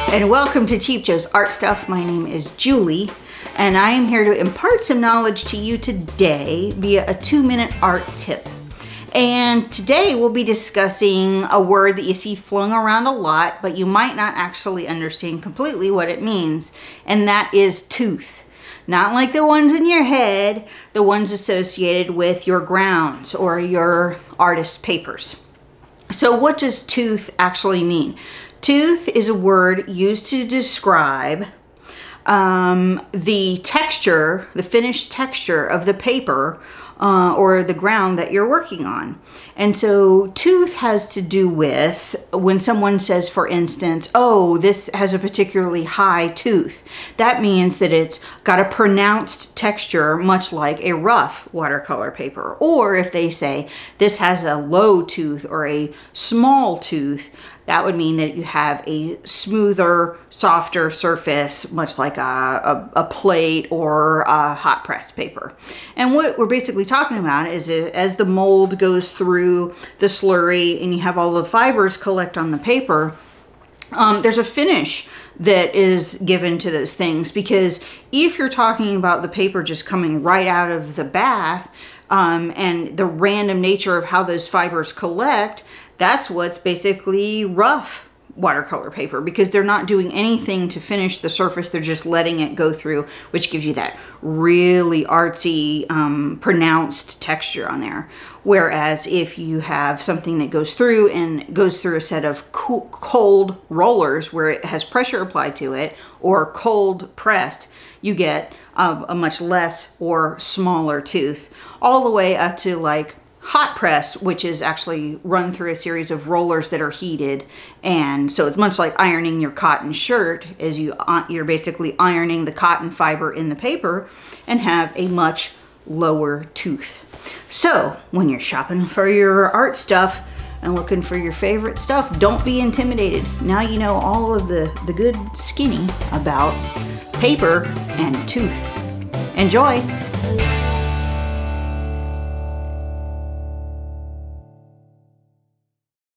And welcome to Cheap Joe's Art Stuff. My name is Julie, and I am here to impart some knowledge to you today via a 2-minute art tip. And today we'll be discussing a word that you see flung around a lot, but you might not actually understand completely what it means, and that is tooth. Not like the ones in your head, the ones associated with your grounds or your artist papers. So what does tooth actually mean? Tooth is a word used to describe the texture, the finished texture of the paper or the ground that you're working on. And so tooth has to do with when someone says, for instance, oh, this has a particularly high tooth. That means that it's got a pronounced texture, much like a rough watercolor paper. Or if they say this has a low tooth or a small tooth, that would mean that you have a smoother, softer surface, much like a plate or a hot press paper. And what we're basically talking about is as the mold goes through the slurry and you have all the fibers collect on the paper, there's a finish that is given to those things. Because if you're talking about the paper just coming right out of the bath and the random nature of how those fibers collect, that's what's basically rough watercolor paper, because they're not doing anything to finish the surface. They're just letting it go through, which gives you that really artsy, pronounced texture on there. Whereas if you have something that goes through and goes through a set of cold rollers where it has pressure applied to it, or cold pressed, you get a much less or smaller tooth, all the way up to like hot press, which is actually run through a series of rollers that are heated. And so it's much like ironing your cotton shirt, as you're basically ironing the cotton fiber in the paper and have a much lower tooth. So when you're shopping for your art stuff and looking for your favorite stuff, don't be intimidated. Now you know all of the good skinny about paper and tooth. Enjoy!